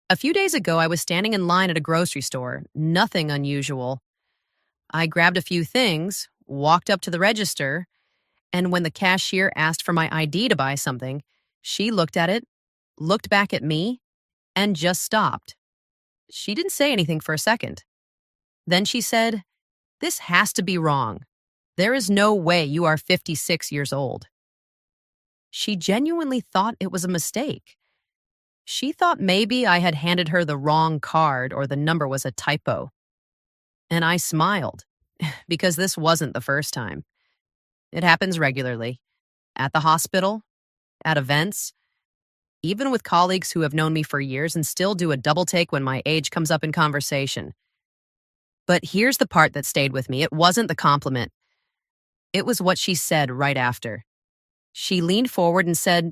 A few days ago, I was standing in line at a grocery store. Nothing unusual. I grabbed a few things, walked up to the register, and when the cashier asked for my ID to buy something, she looked at it, looked back at me, and just stopped. She didn't say anything for a second. Then she said, "This has to be wrong. There is no way you are 56 years old." She genuinely thought it was a mistake. She thought maybe I had handed her the wrong card or the number was a typo. And I smiled, because this wasn't the first time. It happens regularly. At the hospital, at events, even with colleagues who have known me for years and still do a double take when my age comes up in conversation. But here's the part that stayed with me. It wasn't the compliment. It was what she said right after. She leaned forward and said,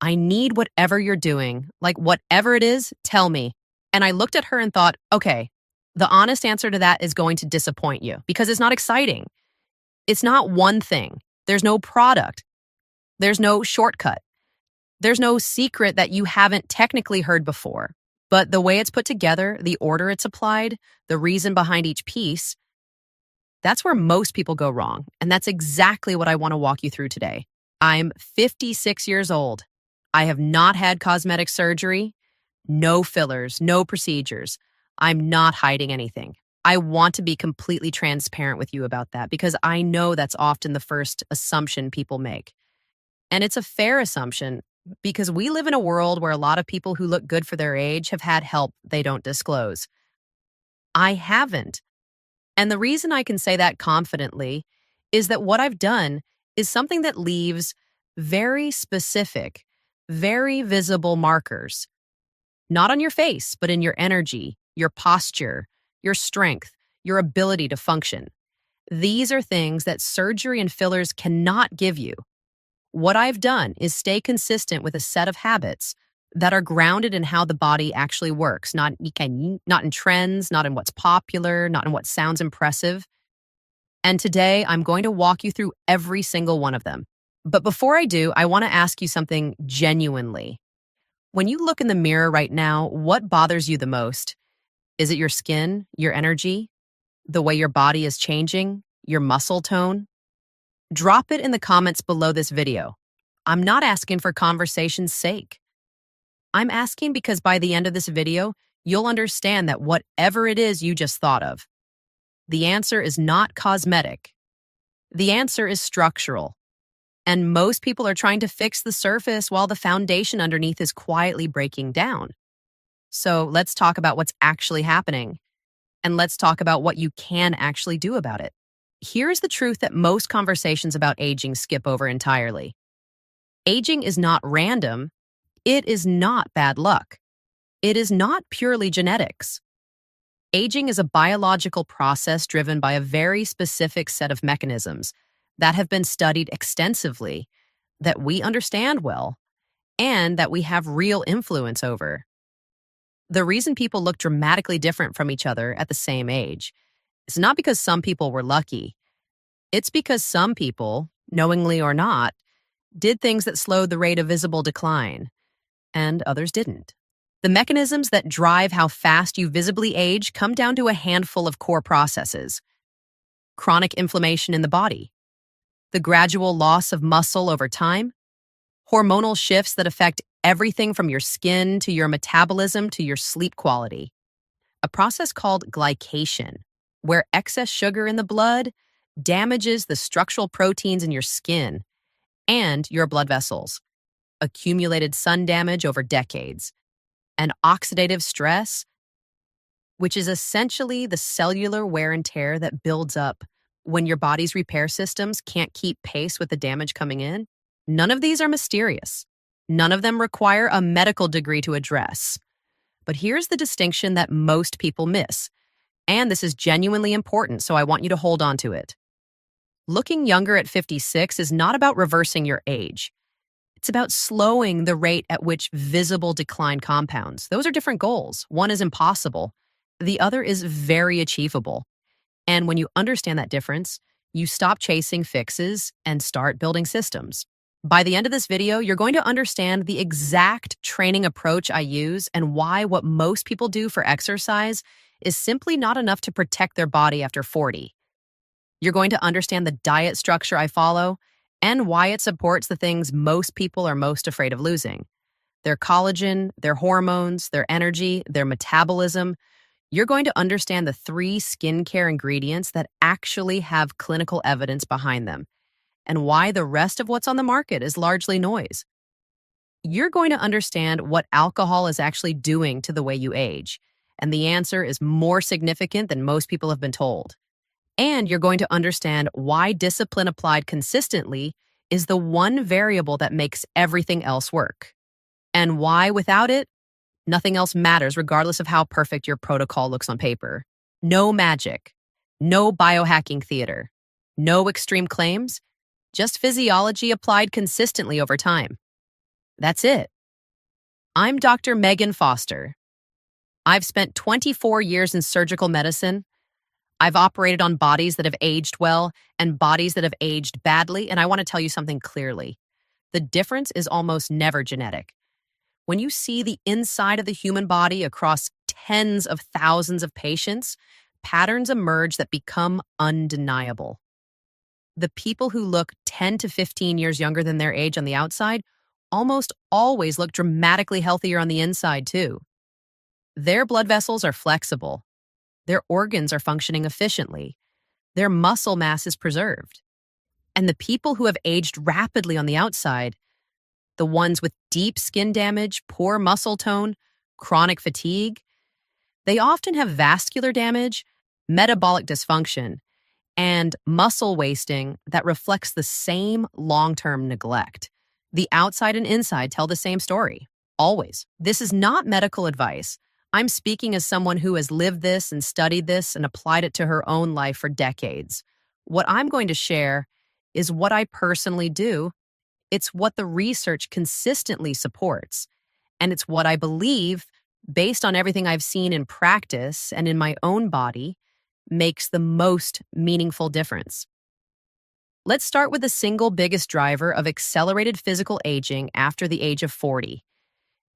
"I need whatever you're doing. Like, whatever it is, tell me." And I looked at her and thought, okay, the honest answer to that is going to disappoint you because it's not exciting. It's not one thing. There's no product. There's no shortcut. There's no secret that you haven't technically heard before. But the way it's put together, the order it's applied, the reason behind each piece, that's where most people go wrong. And that's exactly what I want to walk you through today. I'm 56 years old. I have not had cosmetic surgery, no fillers, no procedures. I'm not hiding anything. I want to be completely transparent with you about that because I know that's often the first assumption people make. And it's a fair assumption because we live in a world where a lot of people who look good for their age have had help they don't disclose. I haven't. And the reason I can say that confidently is that what I've done is something that leaves very specific, very visible markers. Not on your face, but in your energy, your posture, your strength, your ability to function. These are things that surgery and fillers cannot give you. What I've done is stay consistent with a set of habits that are grounded in how the body actually works, not in trends, not in what's popular, not in what sounds impressive. And today, I'm going to walk you through every single one of them. But before I do, I want to ask you something genuinely. When you look in the mirror right now, what bothers you the most? Is it your skin, your energy, the way your body is changing, your muscle tone? Drop it in the comments below this video. I'm not asking for conversation's sake. I'm asking because by the end of this video, you'll understand that whatever it is you just thought of, the answer is not cosmetic. The answer is structural. And most people are trying to fix the surface while the foundation underneath is quietly breaking down. So let's talk about what's actually happening. And let's talk about what you can actually do about it. Here's the truth that most conversations about aging skip over entirely. Aging is not random. It is not bad luck. It is not purely genetics. Aging is a biological process driven by a very specific set of mechanisms that have been studied extensively, that we understand well, and that we have real influence over. The reason people look dramatically different from each other at the same age is not because some people were lucky. It's because some people, knowingly or not, did things that slowed the rate of visible decline, and others didn't. The mechanisms that drive how fast you visibly age come down to a handful of core processes. Chronic inflammation in the body, the gradual loss of muscle over time, hormonal shifts that affect everything from your skin to your metabolism to your sleep quality, a process called glycation, where excess sugar in the blood damages the structural proteins in your skin and your blood vessels, accumulated sun damage over decades, and oxidative stress, which is essentially the cellular wear and tear that builds up when your body's repair systems can't keep pace with the damage coming in. None of these are mysterious. None of them require a medical degree to address. But here's the distinction that most people miss. And this is genuinely important, so I want you to hold on to it. Looking younger at 56 is not about reversing your age. It's about slowing the rate at which visible decline compounds. Those are different goals. One is impossible. The other is very achievable. And when you understand that difference, you stop chasing fixes and start building systems. By the end of this video, you're going to understand the exact training approach I use and why what most people do for exercise is simply not enough to protect their body after 40. You're going to understand the diet structure I follow and why it supports the things most people are most afraid of losing: their collagen, their hormones, their energy, their metabolism. You're going to understand the 3 skincare ingredients that actually have clinical evidence behind them and why the rest of what's on the market is largely noise. You're going to understand what alcohol is actually doing to the way you age, and the answer is more significant than most people have been told. And you're going to understand why discipline applied consistently is the one variable that makes everything else work, and why without it, nothing else matters regardless of how perfect your protocol looks on paper. No magic, no biohacking theater, no extreme claims, just physiology applied consistently over time. That's it. I'm Dr. Megan Foster. I've spent 24 years in surgical medicine. I've operated on bodies that have aged well and bodies that have aged badly, and I want to tell you something clearly. The difference is almost never genetic. When you see the inside of the human body across tens of thousands of patients, patterns emerge that become undeniable. The people who look 10 to 15 years younger than their age on the outside almost always look dramatically healthier on the inside, too. Their blood vessels are flexible. Their organs are functioning efficiently. Their muscle mass is preserved. And the people who have aged rapidly on the outside, the ones with deep skin damage, poor muscle tone, chronic fatigue, they often have vascular damage, metabolic dysfunction, and muscle wasting that reflects the same long-term neglect. The outside and inside tell the same story, always. This is not medical advice. I'm speaking as someone who has lived this and studied this and applied it to her own life for decades. What I'm going to share is what I personally do. It's what the research consistently supports. And it's what I believe, based on everything I've seen in practice and in my own body, makes the most meaningful difference. Let's start with the single biggest driver of accelerated physical aging after the age of 40.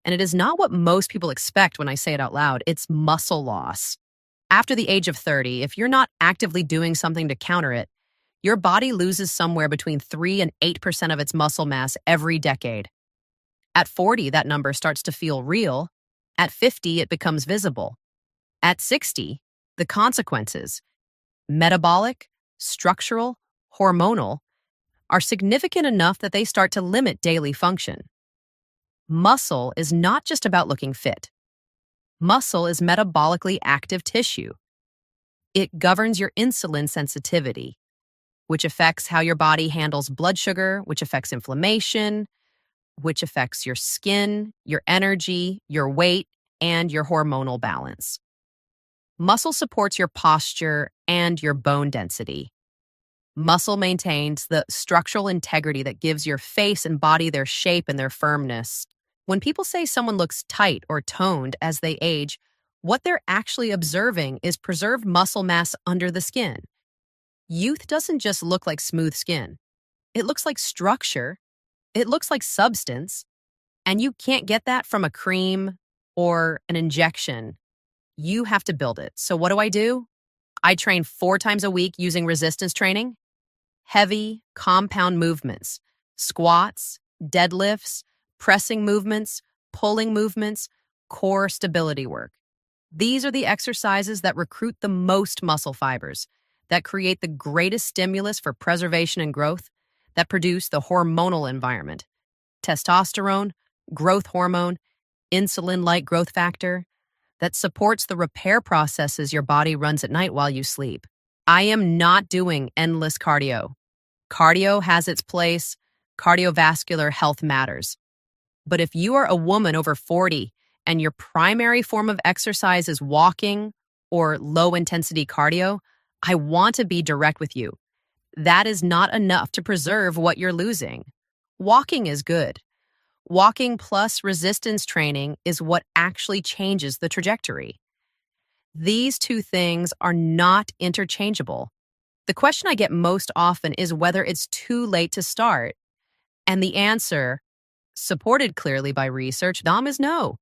And it is not what most people expect when I say it out loud. It's muscle loss. After the age of 30, if you're not actively doing something to counter it, your body loses somewhere between 3 and 8% of its muscle mass every decade. At 40, that number starts to feel real. At 50, it becomes visible. At 60, the consequences, metabolic, structural, hormonal, are significant enough that they start to limit daily function. Muscle is not just about looking fit. Muscle is metabolically active tissue. It governs your insulin sensitivity, which affects how your body handles blood sugar, which affects inflammation, which affects your skin, your energy, your weight, and your hormonal balance. Muscle supports your posture and your bone density. Muscle maintains the structural integrity that gives your face and body their shape and their firmness. When people say someone looks tight or toned as they age, what they're actually observing is preserved muscle mass under the skin. Youth doesn't just look like smooth skin. It looks like structure. It looks like substance. And you can't get that from a cream or an injection. You have to build it. So what do? I train 4 times a week using resistance training. Heavy, compound movements, squats, deadlifts, pressing movements, pulling movements, core stability work. These are the exercises that recruit the most muscle fibers, that create the greatest stimulus for preservation and growth, that produce the hormonal environment: testosterone, growth hormone, insulin-like growth factor, that supports the repair processes your body runs at night while you sleep. I am not doing endless cardio. Cardio has its place. Cardiovascular health matters. But if you are a woman over 40 and your primary form of exercise is walking or low-intensity cardio, I want to be direct with you. That is not enough to preserve what you're losing. Walking is good. Walking plus resistance training is what actually changes the trajectory. These 2 things are not interchangeable. The question I get most often is whether it's too late to start. And the answer, supported clearly by research, Dom, is no.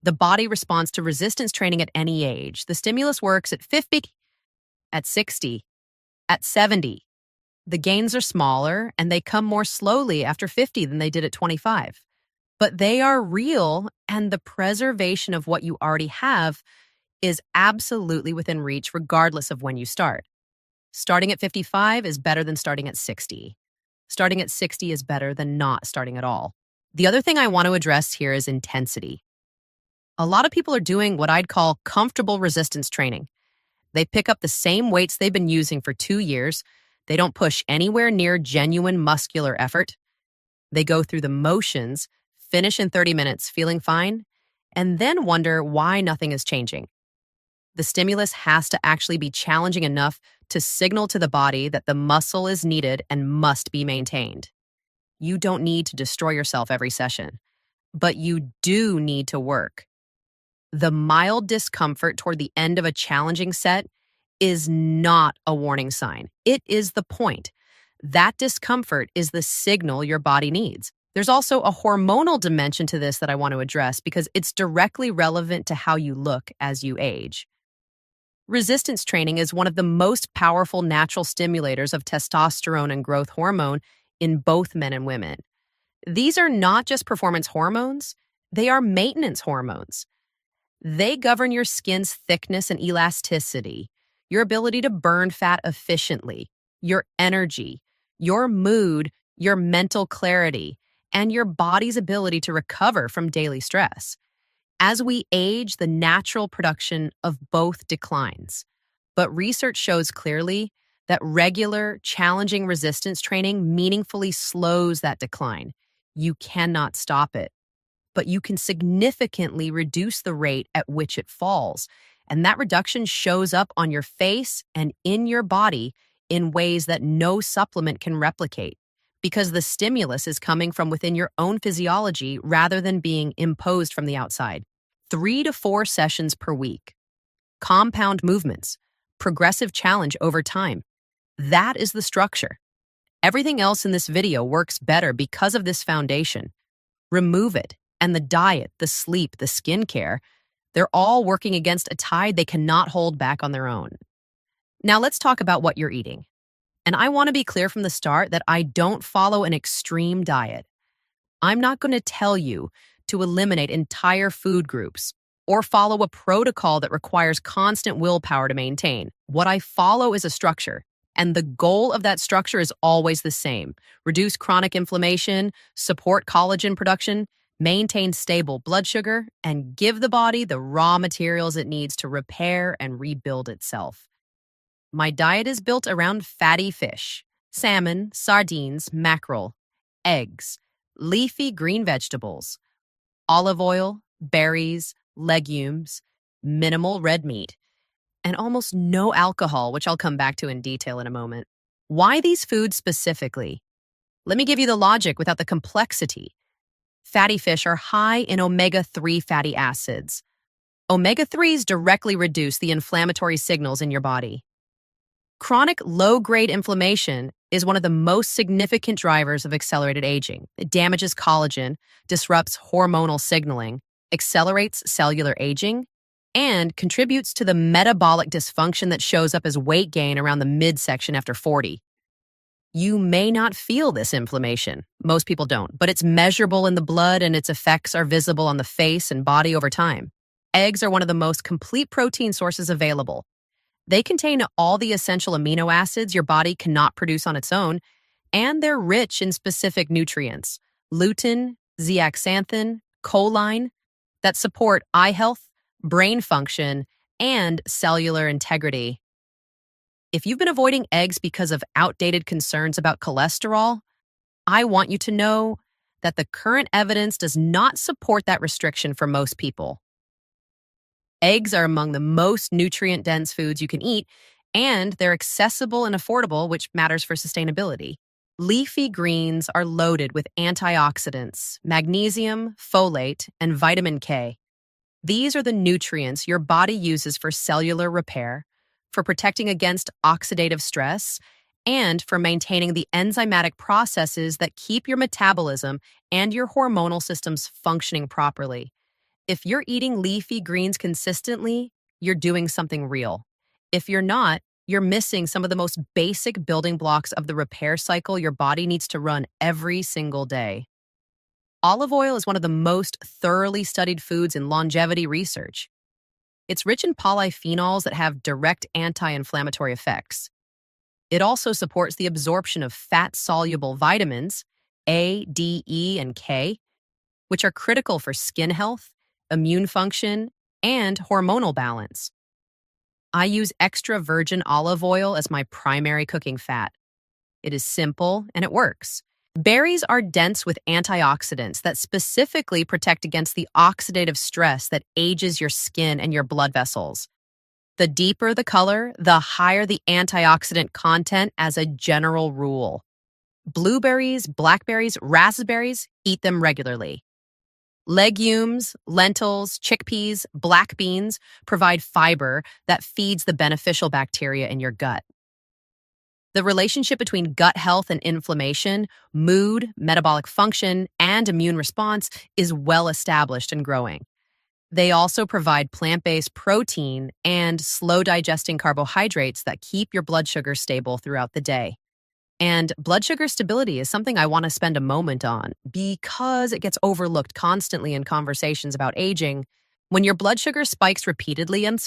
The body responds to resistance training at any age. The stimulus works at 50, at 60, at 70. The gains are smaller and they come more slowly after 50 than they did at 25. But they are real, and the preservation of what you already have is absolutely within reach regardless of when you start. Starting at 55 is better than starting at 60. Starting at 60 is better than not starting at all. The other thing I want to address here is intensity. A lot of people are doing what I'd call comfortable resistance training. They pick up the same weights they've been using for 2 years. They don't push anywhere near genuine muscular effort. They go through the motions, finish in 30 minutes feeling fine, and then wonder why nothing is changing. The stimulus has to actually be challenging enough to signal to the body that the muscle is needed and must be maintained. You don't need to destroy yourself every session, but you do need to work. The mild discomfort toward the end of a challenging set is not a warning sign. It is the point. That discomfort is the signal your body needs. There's also a hormonal dimension to this that I want to address because it's directly relevant to how you look as you age. Resistance training is one of the most powerful natural stimulators of testosterone and growth hormone in both men and women. These are not just performance hormones, they are maintenance hormones. They govern your skin's thickness and elasticity, your ability to burn fat efficiently, your energy, your mood, your mental clarity, and your body's ability to recover from daily stress. As we age, the natural production of both declines. But research shows clearly that regular, challenging resistance training meaningfully slows that decline. You cannot stop it, but you can significantly reduce the rate at which it falls. And that reduction shows up on your face and in your body in ways that no supplement can replicate, because the stimulus is coming from within your own physiology rather than being imposed from the outside. 3 to 4 sessions per week. Compound movements. Progressive challenge over time. That is the structure. Everything else in this video works better because of this foundation. Remove it, and the diet, the sleep, the skincare, they're all working against a tide they cannot hold back on their own. Now let's talk about what you're eating. And I want to be clear from the start that I don't follow an extreme diet. I'm not going to tell you to eliminate entire food groups or follow a protocol that requires constant willpower to maintain. What I follow is a structure, and the goal of that structure is always the same: reduce chronic inflammation, support collagen production, maintain stable blood sugar, and give the body the raw materials it needs to repair and rebuild itself. My diet is built around fatty fish, salmon, sardines, mackerel, eggs, leafy green vegetables, olive oil, berries, legumes, minimal red meat, and almost no alcohol, which I'll come back to in detail in a moment. Why these foods specifically? Let me give you the logic without the complexity. Fatty fish are high in omega-3 fatty acids. Omega-3s directly reduce the inflammatory signals in your body. Chronic low-grade inflammation is one of the most significant drivers of accelerated aging. It damages collagen, disrupts hormonal signaling, accelerates cellular aging, and contributes to the metabolic dysfunction that shows up as weight gain around the midsection after 40. You may not feel this inflammation. Most people don't, but it's measurable in the blood and its effects are visible on the face and body over time. Eggs are one of the most complete protein sources available. They contain all the essential amino acids your body cannot produce on its own, and they're rich in specific nutrients, lutein, zeaxanthin, choline, that support eye health, brain function, and cellular integrity. If you've been avoiding eggs because of outdated concerns about cholesterol, I want you to know that the current evidence does not support that restriction for most people. Eggs are among the most nutrient-dense foods you can eat, and they're accessible and affordable, which matters for sustainability. Leafy greens are loaded with antioxidants, magnesium, folate, and vitamin K. These are the nutrients your body uses for cellular repair, for protecting against oxidative stress, and for maintaining the enzymatic processes that keep your metabolism and your hormonal systems functioning properly. If you're eating leafy greens consistently, you're doing something real. If you're not, you're missing some of the most basic building blocks of the repair cycle your body needs to run every single day. Olive oil is one of the most thoroughly studied foods in longevity research. It's rich in polyphenols that have direct anti-inflammatory effects. It also supports the absorption of fat-soluble vitamins, A, D, E, and K, which are critical for skin health, immune function, and hormonal balance. I use extra virgin olive oil as my primary cooking fat. It is simple and it works. Berries are dense with antioxidants that specifically protect against the oxidative stress that ages your skin and your blood vessels. The deeper the color, the higher the antioxidant content as a general rule. Blueberries, blackberries, raspberries, eat them regularly. Legumes, lentils, chickpeas, black beans provide fiber that feeds the beneficial bacteria in your gut. The relationship between gut health and inflammation, mood, metabolic function, and immune response is well established and growing. They also provide plant-based protein and slow-digesting carbohydrates that keep your blood sugar stable throughout the day. And blood sugar stability is something I want to spend a moment on because it gets overlooked constantly in conversations about aging. When your blood sugar spikes repeatedly and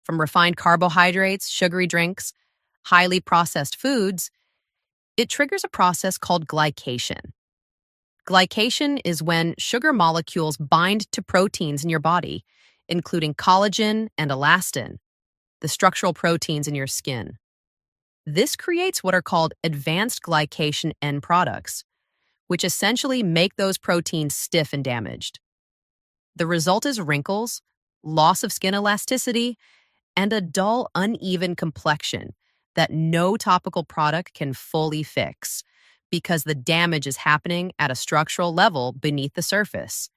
from refined carbohydrates, sugary drinks, highly processed foods, it triggers a process called glycation. Glycation is when sugar molecules bind to proteins in your body, including collagen and elastin, the structural proteins in your skin. This creates what are called advanced glycation end products, which essentially make those proteins stiff and damaged. The result is wrinkles, loss of skin elasticity, and a dull, uneven complexion that no topical product can fully fix because the damage is happening at a structural level beneath the surface.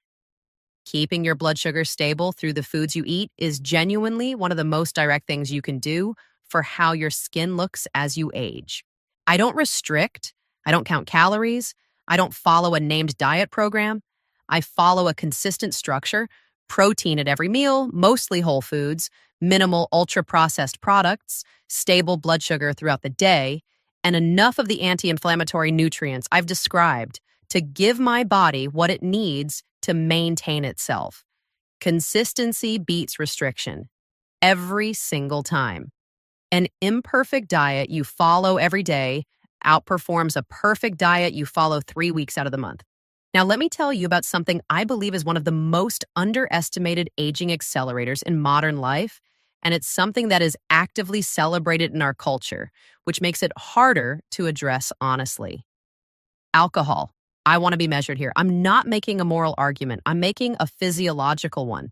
Keeping your blood sugar stable through the foods you eat is genuinely one of the most direct things you can do for how your skin looks as you age. I don't restrict, I don't count calories, I don't follow a named diet program. I follow a consistent structure, protein at every meal, mostly whole foods, minimal ultra-processed products, stable blood sugar throughout the day, and enough of the anti-inflammatory nutrients I've described to give my body what it needs to maintain itself. Consistency beats restriction every single time. An imperfect diet you follow every day outperforms a perfect diet you follow 3 weeks out of the month. Now, let me tell you about something I believe is one of the most underestimated aging accelerators in modern life, and it's something that is actively celebrated in our culture, which makes it harder to address honestly. Alcohol. I want to be measured here. I'm not making a moral argument. I'm making a physiological one.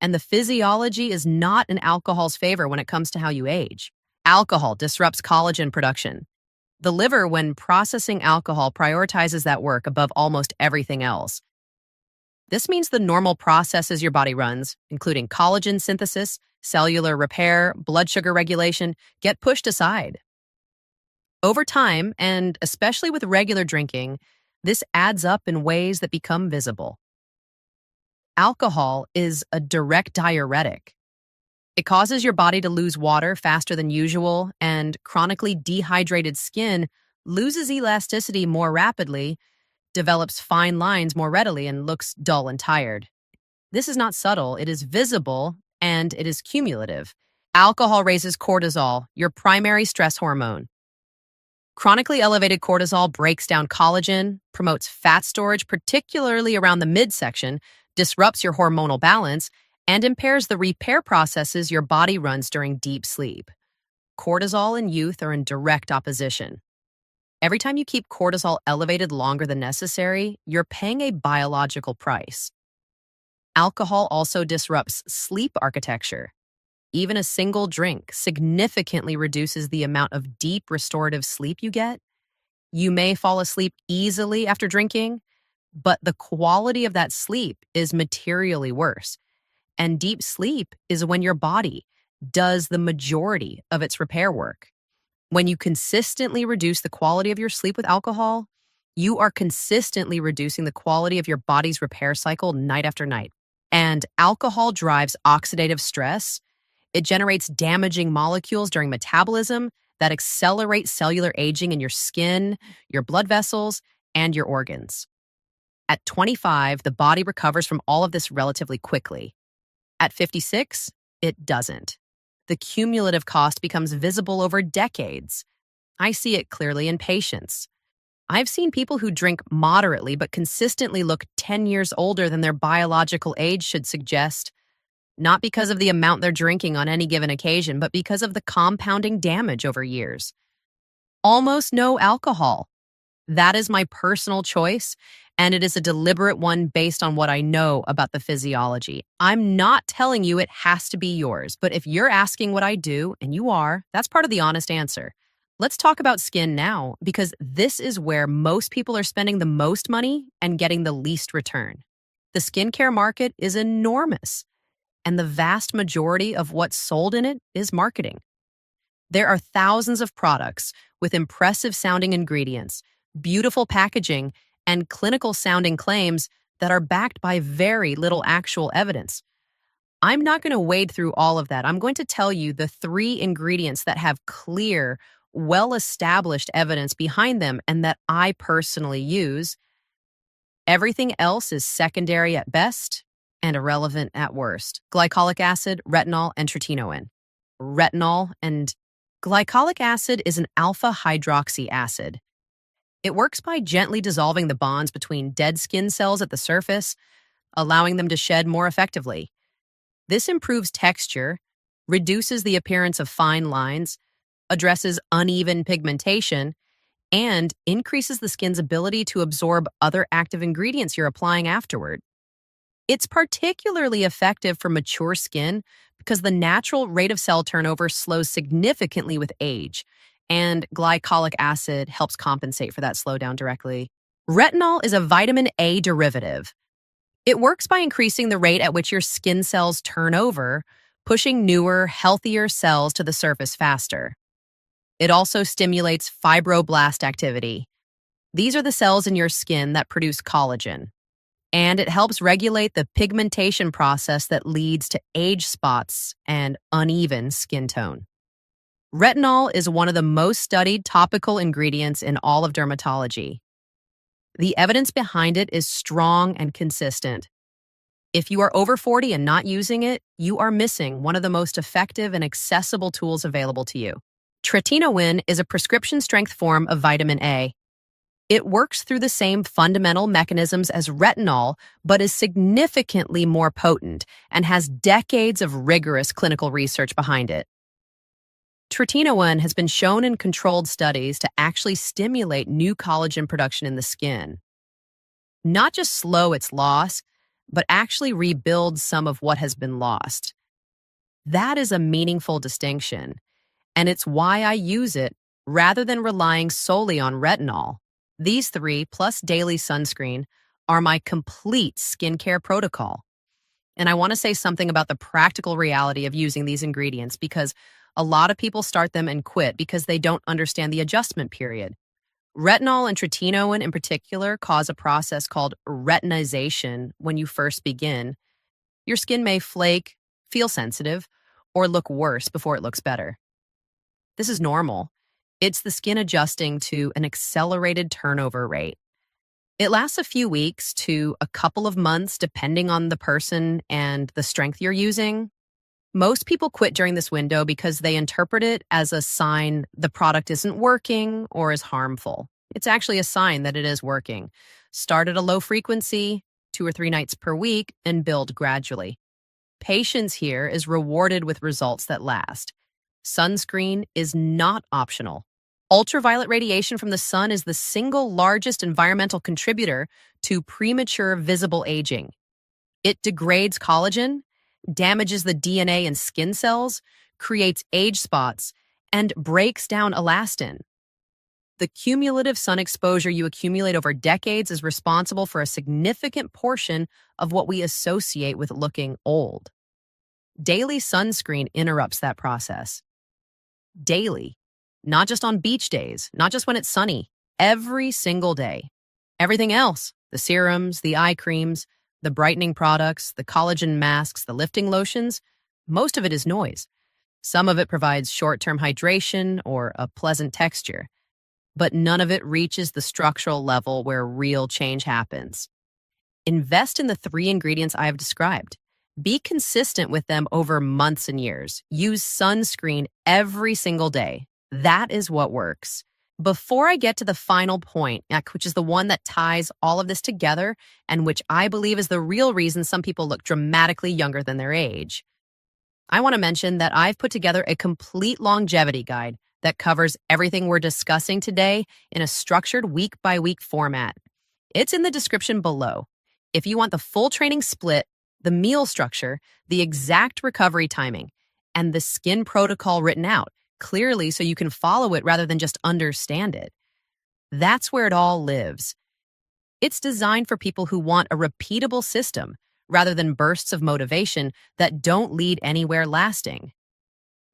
And the physiology is not in alcohol's favor when it comes to how you age. Alcohol disrupts collagen production. The liver, when processing alcohol, prioritizes that work above almost everything else. This means the normal processes your body runs, including collagen synthesis, cellular repair, blood sugar regulation, get pushed aside. Over time, and especially with regular drinking, this adds up in ways that become visible. Alcohol is a direct diuretic. It causes your body to lose water faster than usual, and chronically dehydrated skin loses elasticity more rapidly, develops fine lines more readily, and looks dull and tired. This is not subtle, it is visible, and it is cumulative. Alcohol raises cortisol, your primary stress hormone. Chronically elevated cortisol breaks down collagen, promotes fat storage, particularly around the midsection, disrupts your hormonal balance, and impairs the repair processes your body runs during deep sleep. Cortisol and youth are in direct opposition. Every time you keep cortisol elevated longer than necessary, you're paying a biological price. Alcohol also disrupts sleep architecture. Even a single drink significantly reduces the amount of deep restorative sleep you get. You may fall asleep easily after drinking, but the quality of that sleep is materially worse. And deep sleep is when your body does the majority of its repair work. When you consistently reduce the quality of your sleep with alcohol, you are consistently reducing the quality of your body's repair cycle night after night. And alcohol drives oxidative stress. It generates damaging molecules during metabolism that accelerate cellular aging in your skin, your blood vessels, and your organs. At 25, the body recovers from all of this relatively quickly. At 56, it doesn't. The cumulative cost becomes visible over decades. I see it clearly in patients. I've seen people who drink moderately but consistently look 10 years older than their biological age should suggest, not because of the amount they're drinking on any given occasion, but because of the compounding damage over years. Almost no alcohol. That is my personal choice, and it is a deliberate one based on what I know about the physiology. I'm not telling you it has to be yours, but if you're asking what I do, and you are, that's part of the honest answer. Let's talk about skin now, because this is where most people are spending the most money and getting the least return. The skincare market is enormous, and the vast majority of what's sold in it is marketing. There are thousands of products with impressive sounding ingredients, beautiful packaging, and clinical sounding claims that are backed by very little actual evidence. I'm not going to wade through all of that. I'm going to tell you the 3 ingredients that have clear, well-established evidence behind them and that I personally use. Everything else is secondary at best and irrelevant at worst. Glycolic acid, retinol, and tretinoin. Retinol and glycolic acid is an alpha hydroxy acid. It works by gently dissolving the bonds between dead skin cells at the surface, allowing them to shed more effectively. This improves texture, reduces the appearance of fine lines, addresses uneven pigmentation, and increases the skin's ability to absorb other active ingredients you're applying afterward. It's particularly effective for mature skin because the natural rate of cell turnover slows significantly with age, and glycolic acid helps compensate for that slowdown directly. Retinol is a vitamin A derivative. It works by increasing the rate at which your skin cells turn over, pushing newer, healthier cells to the surface faster. It also stimulates fibroblast activity. These are the cells in your skin that produce collagen. And it helps regulate the pigmentation process that leads to age spots and uneven skin tone. Retinol is one of the most studied topical ingredients in all of dermatology. The evidence behind it is strong and consistent. If you are over 40 and not using it, you are missing one of the most effective and accessible tools available to you. Tretinoin is a prescription-strength form of vitamin A. It works through the same fundamental mechanisms as retinol, but is significantly more potent and has decades of rigorous clinical research behind it. Tretinoin has been shown in controlled studies to actually stimulate new collagen production in the skin. Not just slow its loss, but actually rebuild some of what has been lost. That is a meaningful distinction, and it's why I use it rather than relying solely on retinol. These 3, plus daily sunscreen, are my complete skincare protocol. And I want to say something about the practical reality of using these ingredients because a lot of people start them and quit because they don't understand the adjustment period. Retinol and tretinoin in particular cause a process called retinization when you first begin. Your skin may flake, feel sensitive, or look worse before it looks better. This is normal. It's the skin adjusting to an accelerated turnover rate. It lasts a few weeks to a couple of months depending on the person and the strength you're using. Most people quit during this window because they interpret it as a sign the product isn't working or is harmful. It's actually a sign that it is working. Start at a low frequency, 2 or 3 nights per week, and build gradually. Patience here is rewarded with results that last. Sunscreen is not optional. Ultraviolet radiation from the sun is the single largest environmental contributor to premature visible aging. It degrades collagen, damages the DNA in skin cells, creates age spots, and breaks down elastin. The cumulative sun exposure you accumulate over decades is responsible for a significant portion of what we associate with looking old. Daily sunscreen interrupts that process. Daily. Not just on beach days, not just when it's sunny, every single day. Everything else, the serums, the eye creams, the brightening products, the collagen masks, the lifting lotions, most of it is noise. Some of it provides short-term hydration or a pleasant texture, but none of it reaches the structural level where real change happens. Invest in the 3 ingredients I have described. Be consistent with them over months and years. Use sunscreen every single day. That is what works. Before I get to the final point, which is the one that ties all of this together and which I believe is the real reason some people look dramatically younger than their age, I want to mention that I've put together a complete longevity guide that covers everything we're discussing today in a structured week-by-week format. It's in the description below. If you want the full training split, the meal structure, the exact recovery timing, and the skin protocol written out clearly so you can follow it rather than just understand it, that's where it all lives. It's designed for people who want a repeatable system rather than bursts of motivation that don't lead anywhere lasting.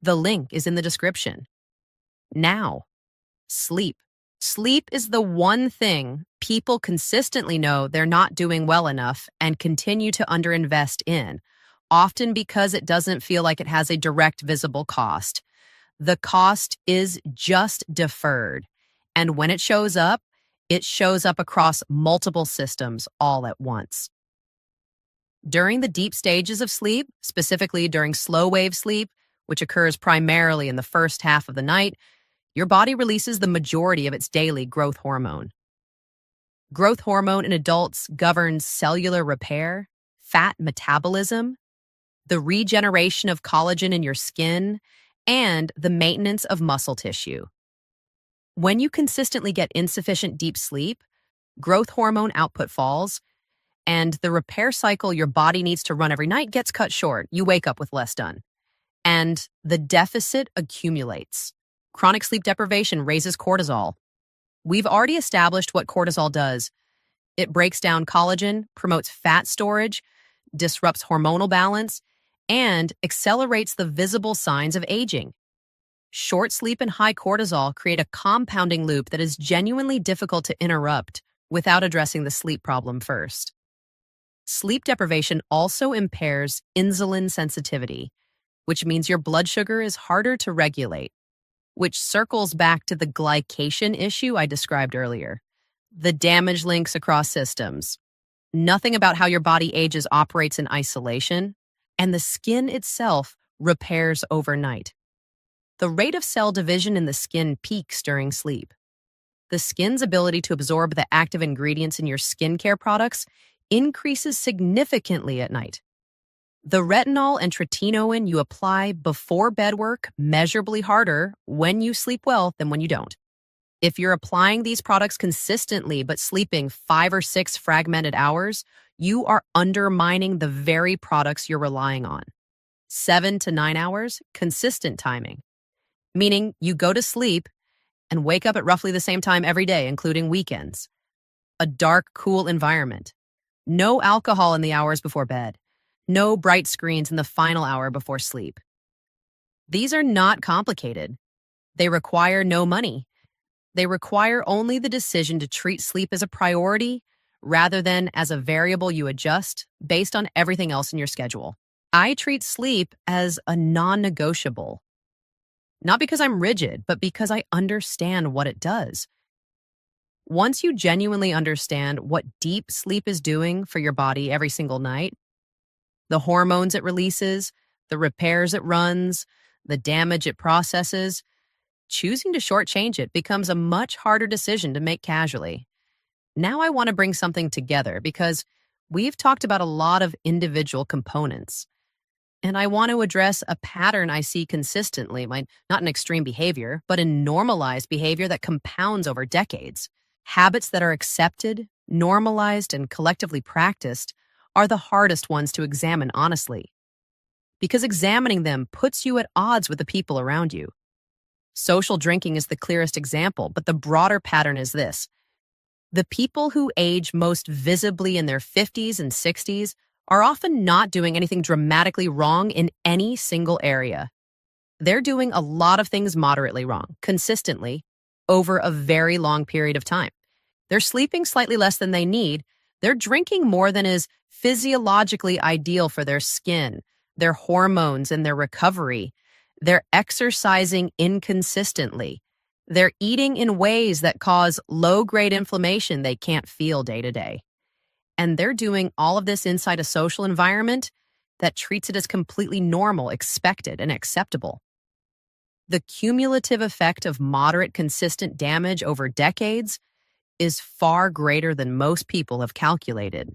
The link is in the description. Now, sleep. Sleep is the one thing people consistently know they're not doing well enough and continue to underinvest in, often because it doesn't feel like it has a direct visible cost. The cost is just deferred, and when it shows up across multiple systems all at once. During the deep stages of sleep, specifically during slow wave sleep, which occurs primarily in the first half of the night, your body releases the majority of its daily growth hormone. Growth hormone in adults governs cellular repair, fat metabolism, the regeneration of collagen in your skin, and the maintenance of muscle tissue. When you consistently get insufficient deep sleep, growth hormone output falls, and the repair cycle your body needs to run every night gets cut short. You wake up with less done. And the deficit accumulates. Chronic sleep deprivation raises cortisol. We've already established what cortisol does. It breaks down collagen, promotes fat storage, disrupts hormonal balance, and accelerates the visible signs of aging. Short sleep and high cortisol create a compounding loop that is genuinely difficult to interrupt without addressing the sleep problem first. Sleep deprivation also impairs insulin sensitivity, which means your blood sugar is harder to regulate, which circles back to the glycation issue I described earlier. The damage links across systems. Nothing about how your body ages operates in isolation, and the skin itself repairs overnight. The rate of cell division in the skin peaks during sleep. The skin's ability to absorb the active ingredients in your skincare products increases significantly at night. The retinol and tretinoin you apply before bed work measurably harder when you sleep well than when you don't. If you're applying these products consistently but sleeping 5 or 6 fragmented hours, you are undermining the very products you're relying on. 7 to 9 hours, consistent timing, meaning you go to sleep and wake up at roughly the same time every day, including weekends. A dark, cool environment. No alcohol in the hours before bed. No bright screens in the final hour before sleep. These are not complicated. They require no money. They require only the decision to treat sleep as a priority rather than as a variable you adjust based on everything else in your schedule. I treat sleep as a non-negotiable. Not because I'm rigid, but because I understand what it does. Once you genuinely understand what deep sleep is doing for your body every single night, the hormones it releases, the repairs it runs, the damage it processes, choosing to shortchange it becomes a much harder decision to make casually. Now I want to bring something together because we've talked about a lot of individual components. And I want to address a pattern I see consistently, not in extreme behavior, but in normalized behavior that compounds over decades. Habits that are accepted, normalized, and collectively practiced are the hardest ones to examine honestly, because examining them puts you at odds with the people around you. Social drinking is the clearest example, but the broader pattern is this. The people who age most visibly in their 50s and 60s are often not doing anything dramatically wrong in any single area. They're doing a lot of things moderately wrong, consistently, over a very long period of time. They're sleeping slightly less than they need. They're drinking more than is physiologically ideal for their skin, their hormones, and their recovery. They're exercising inconsistently. They're eating in ways that cause low-grade inflammation they can't feel day to day. And they're doing all of this inside a social environment that treats it as completely normal, expected, and acceptable. The cumulative effect of moderate, consistent damage over decades is far greater than most people have calculated.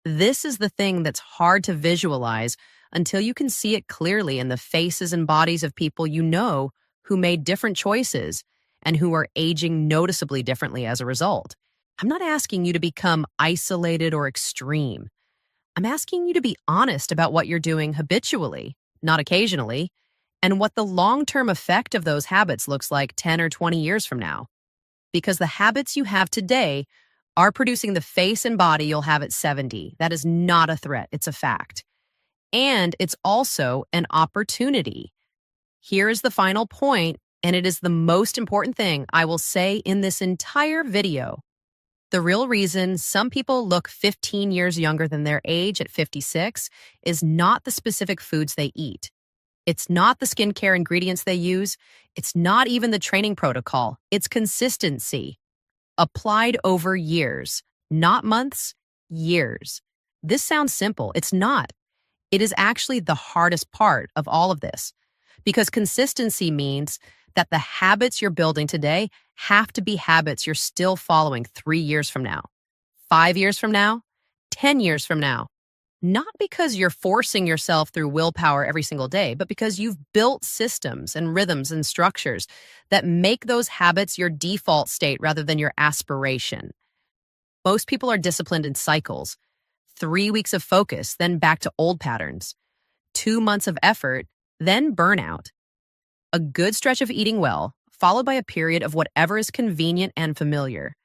This is the thing that's hard to visualize until you can see it clearly in the faces and bodies of people you know who made different choices and who are aging noticeably differently as a result. I'm not asking you to become isolated or extreme. I'm asking you to be honest about what you're doing habitually, not occasionally, and what the long-term effect of those habits looks like 10 or 20 years from now. Because the habits you have today are producing the face and body you'll have at 70. That is not a threat, it's a fact. And it's also an opportunity. Here is the final point, and it is the most important thing I will say in this entire video. The real reason some people look 15 years younger than their age at 56 is not the specific foods they eat. It's not the skincare ingredients they use. It's not even the training protocol. It's consistency. Applied over years, not months, years. This sounds simple. It's not. It is actually the hardest part of all of this, because consistency means that the habits you're building today have to be habits you're still following 3 years from now, 5 years from now, 10 years from now. Not because you're forcing yourself through willpower every single day, but because you've built systems and rhythms and structures that make those habits your default state rather than your aspiration. Most people are disciplined in cycles. 3 weeks of focus, then back to old patterns. 2 months of effort, then burnout. A good stretch of eating well, followed by a period of whatever is convenient and familiar.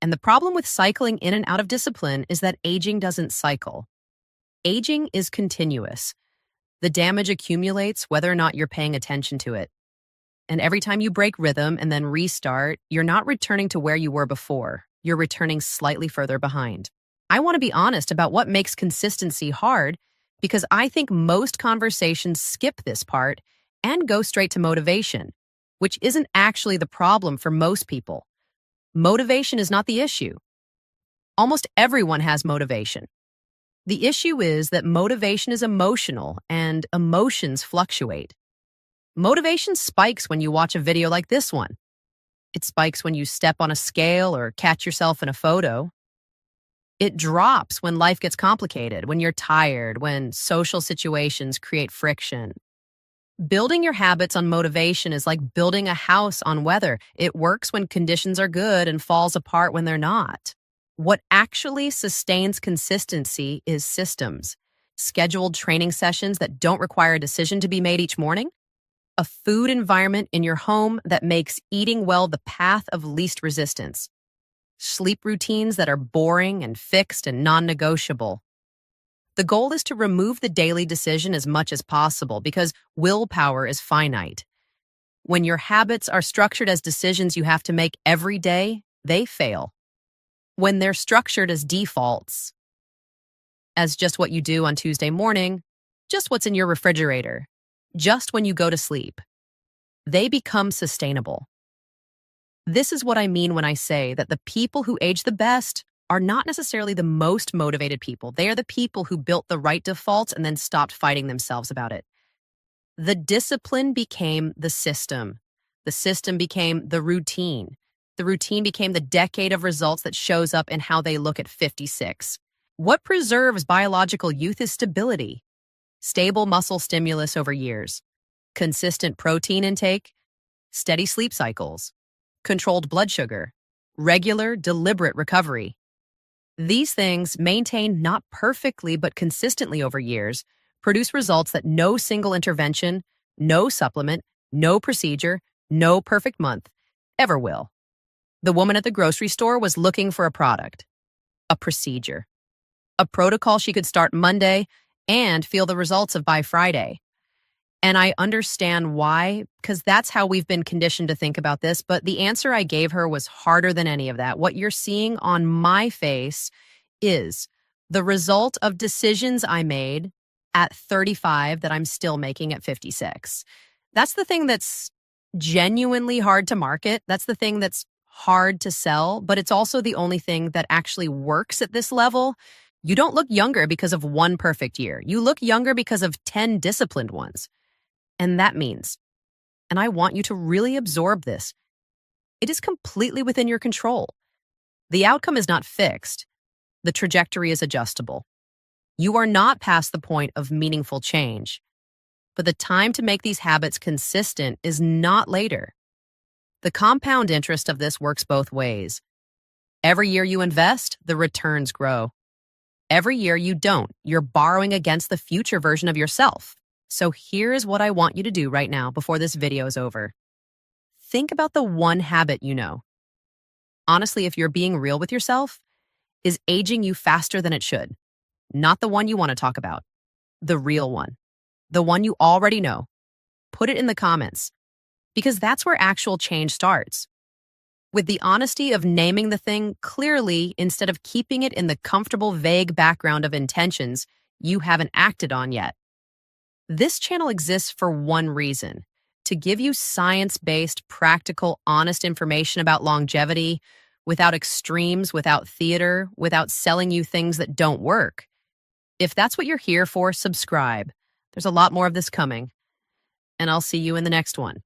And the problem with cycling in and out of discipline is that aging doesn't cycle. Aging is continuous. The damage accumulates whether or not you're paying attention to it. And every time you break rhythm and then restart, you're not returning to where you were before. You're returning slightly further behind. I want to be honest about what makes consistency hard, because I think most conversations skip this part and go straight to motivation, which isn't actually the problem for most people. Motivation is not the issue. Almost everyone has motivation. The issue is that motivation is emotional and emotions fluctuate. Motivation spikes when you watch a video like this one. It spikes when you step on a scale or catch yourself in a photo. It drops when life gets complicated, when you're tired, when social situations create friction. Building your habits on motivation is like building a house on weather. It works when conditions are good and falls apart when they're not. What actually sustains consistency is systems, scheduled training sessions that don't require a decision to be made each morning, a food environment in your home that makes eating well the path of least resistance, sleep routines that are boring and fixed and non-negotiable. The goal is to remove the daily decision as much as possible because willpower is finite. When your habits are structured as decisions you have to make every day, they fail. When they're structured as defaults, as just what you do on Tuesday morning, just what's in your refrigerator, just when you go to sleep, they become sustainable. This is what I mean when I say that the people who age the best are not necessarily the most motivated people. They are the people who built the right defaults and then stopped fighting themselves about it. The discipline became the system. The system became the routine. The routine became the decade of results that shows up in how they look at 56. What preserves biological youth is stability. Stable muscle stimulus over years. Consistent protein intake. Steady sleep cycles. Controlled blood sugar. Regular, deliberate recovery. These things, maintained not perfectly but consistently over years, produce results that no single intervention, no supplement, no procedure, no perfect month ever will. The woman at the grocery store was looking for a product, a procedure, a protocol she could start Monday and feel the results of by Friday. And I understand why, because that's how we've been conditioned to think about this. But the answer I gave her was harder than any of that. What you're seeing on my face is the result of decisions I made at 35 that I'm still making at 56. That's the thing that's genuinely hard to market. That's the thing that's hard to sell, but it's also the only thing that actually works at this level. You don't look younger because of one perfect year. You look younger because of 10 disciplined ones. And that means, and I want you to really absorb this, it is completely within your control. The outcome is not fixed. The trajectory is adjustable. You are not past the point of meaningful change, but the time to make these habits consistent is not later. The compound interest of this works both ways. Every year you invest, the returns grow. Every year you don't, you're borrowing against the future version of yourself. So here's what I want you to do right now before this video is over. Think about the one habit you know. Honestly, if you're being real with yourself, is aging you faster than it should. Not the one you want to talk about. The real one. The one you already know. Put it in the comments, because that's where actual change starts. With the honesty of naming the thing clearly instead of keeping it in the comfortable, vague background of intentions you haven't acted on yet. This channel exists for one reason: to give you science-based, practical, honest information about longevity without extremes, without theater, without selling you things that don't work. If that's what you're here for, subscribe. There's a lot more of this coming, and I'll see you in the next one.